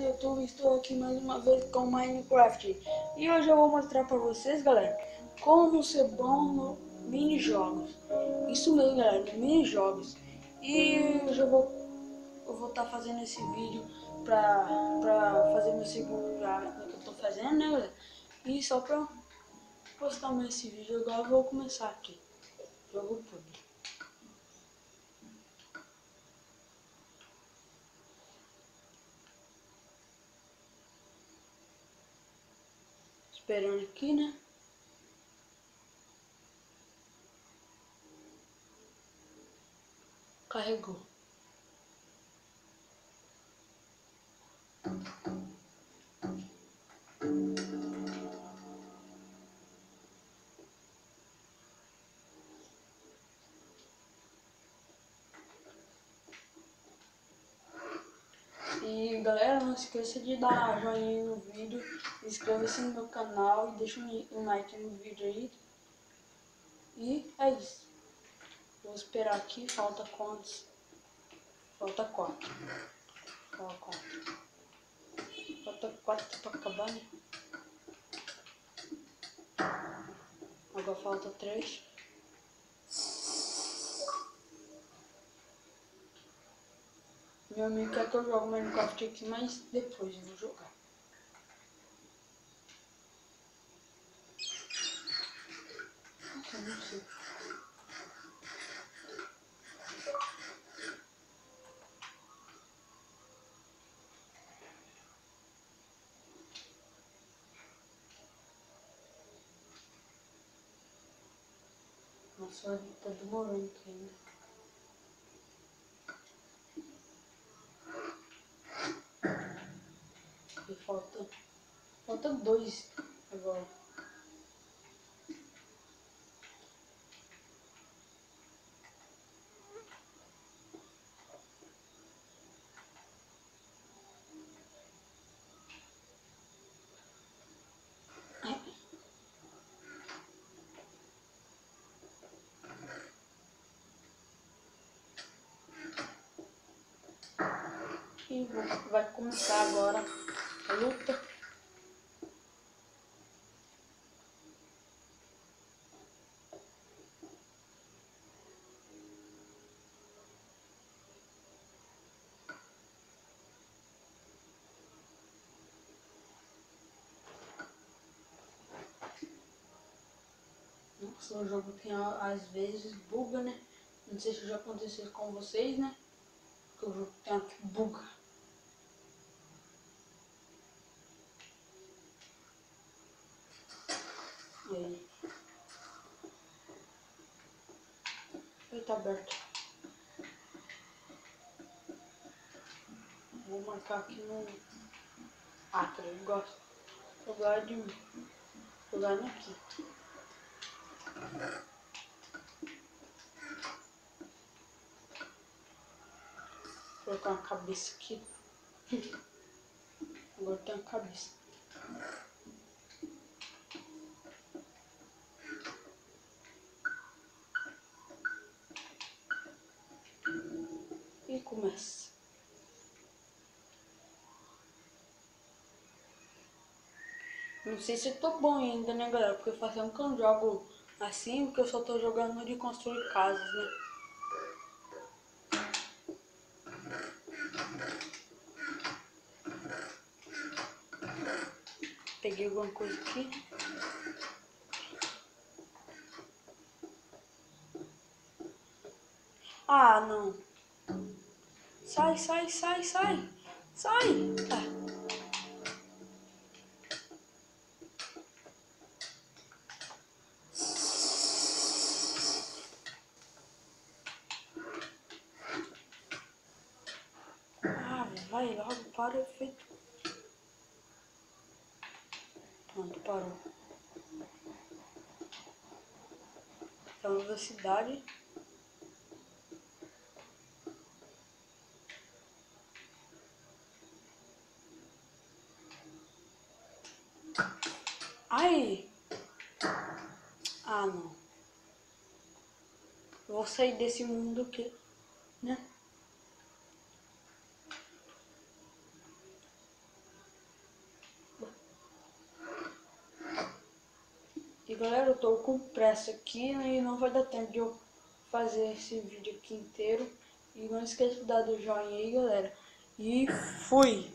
do YouTube, estou aqui mais uma vez com Minecraft. E hoje eu vou mostrar para vocês, galera, como ser bom no mini-jogos. Isso mesmo, galera, mini-jogos. E hoje eu vou estar fazendo esse vídeo para fazer meu segundo já que eu tô fazendo, né, galera? E só para postar mais esse vídeo agora eu vou começar aqui. Jogo PUBG. Esperando aqui, né? Carregou. E galera, não esqueça de dar joinha no vídeo, inscreva-se no meu canal e deixa um like no vídeo aí. E é isso. Vou esperar aqui, falta quantos? Falta 4. Falta 4 para acabar, né? Agora falta 3. Meu amigo quer que eu jogue Minecraft aqui, mas depois eu vou jogar. Eu não sei. Nossa, tá demorando aqui ainda. E falta 2 agora. E vai começar agora a luta. Nossa, o jogo tem às vezes buga, né? Não sei se já aconteceu com vocês, né? Que o jogo tem aqui buga. E aí? Ele tá aberto. Vou marcar aqui no... Ah, que eu gosto. Eu gosto de jogar aqui. Vou colocar uma cabeça aqui. Agora tem uma cabeça. E começa. Não sei se eu tô bom ainda, né, galera? Porque faz tempo que eu não jogo assim, porque eu só tô jogando de construir casas, né? Peguei alguma coisa aqui. Ah, não. Sai, sai, sai, sai. Sai. Ah. Vai logo, para o efeito. Pronto, parou. Tá na velocidade. Ai! Ah, não. Eu vou sair desse mundo aqui, né? galera, eu tô com pressa aqui, né, e não vai dar tempo de eu fazer esse vídeo aqui inteiro. E não esqueça de dar o joinha aí, galera. E fui!